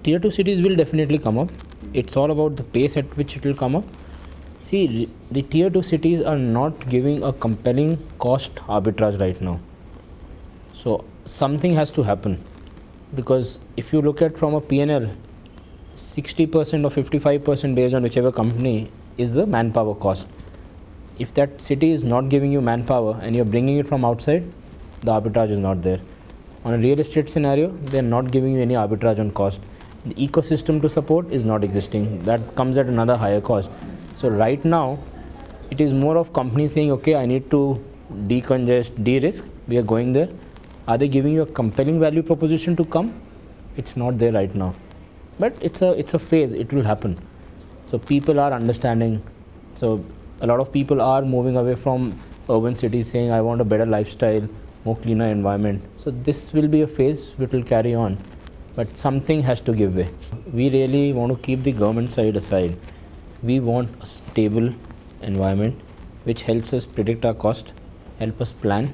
Tier 2 cities will definitely come up. It's all about the pace at which it will come up. See, the Tier 2 cities are not giving a compelling cost arbitrage right now. So something has to happen, because if you look at from a P&L, 60% or 55% based on whichever company is the manpower cost. If that city is not giving you manpower and you're bringing it from outside, the arbitrage is not there. On a real estate scenario, they're not giving you any arbitrage on cost. The ecosystem to support is not existing. That comes at another higher cost. So right now, it is more of companies saying, okay, I need to decongest, de-risk, we are going there. Are they giving you a compelling value proposition to come? It's not there right now. But it's a phase, it will happen. So people are understanding. So a lot of people are moving away from urban cities saying, I want a better lifestyle, more cleaner environment. So this will be a phase which will carry on. But something has to give way. We really want to keep the government side aside. We want a stable environment which helps us predict our cost, help us plan.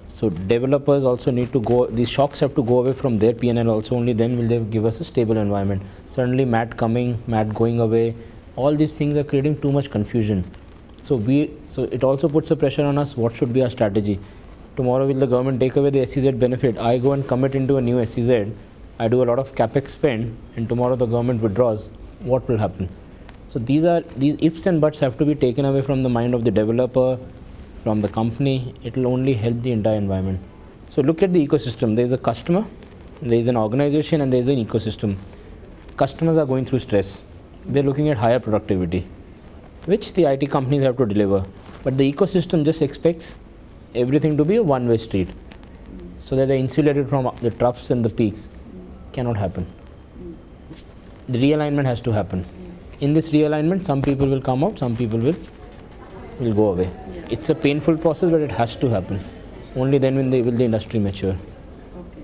So developers also need to go, these shocks have to go away from their P&L also, only then will they give us a stable environment. Suddenly MAT coming, MAT going away, all these things are creating too much confusion. So it also puts a pressure on us, what should be our strategy? Tomorrow will the government take away the SEZ benefit? I go and commit into a new SEZ, I do a lot of capex spend, and tomorrow the government withdraws. What will happen? So these ifs and buts have to be taken away from the mind of the developer, from the company. It will only help the entire environment. So look at the ecosystem. There is a customer, there is an organization, and there is an ecosystem. Customers are going through stress. They're looking at higher productivity, which the IT companies have to deliver. But the ecosystem just expects everything to be a one-way street, so that they're insulated from the troughs and the peaks. Cannot happen. The realignment has to happen. In this realignment, some people will come out, some people will go away. It's a painful process, but it has to happen. Only then will the industry mature. Okay.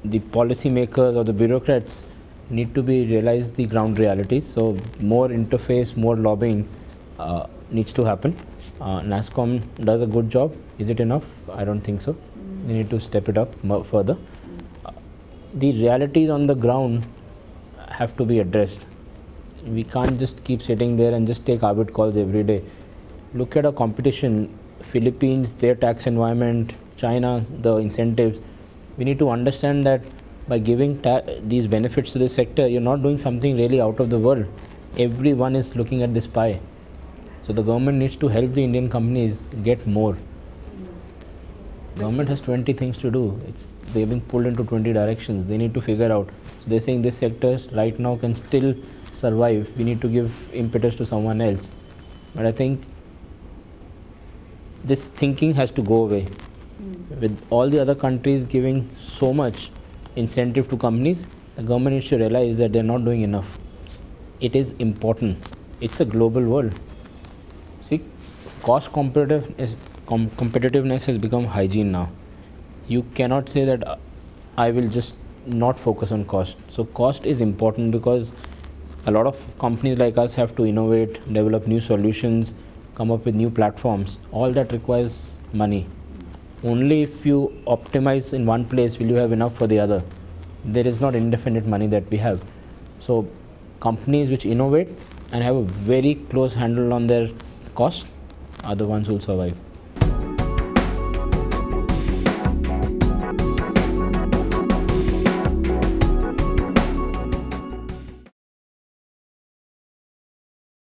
The policy makers or the bureaucrats need to realize the ground realities. So more interface, more lobbying needs to happen. NASSCOM does a good job. Is it enough? I don't think so. They need to step it up further. The realities on the ground have to be addressed. We can't just keep sitting there and just take arbit calls every day. Look at our competition, Philippines, their tax environment, China, the incentives. We need to understand that by giving these benefits to this sector, you're not doing something really out of the world. Everyone is looking at this pie. So the government needs to help the Indian companies get more. Government has 20 things to do. They're being pulled into 20 directions. They need to figure out. So they're saying this sector right now can still survive. We need to give impetus to someone else. But I think this thinking has to go away. With all the other countries giving so much incentive to companies, the government needs to realize that they're not doing enough. It is important. It's a global world. See, cost competitiveness has become hygiene now. You cannot say that I will just not focus on cost. So cost is important because a lot of companies like us have to innovate, develop new solutions, come up with new platforms. All that requires money. Only if you optimize in one place will you have enough for the other. There is not indefinite money that we have. So companies which innovate and have a very close handle on their cost are the ones who will survive.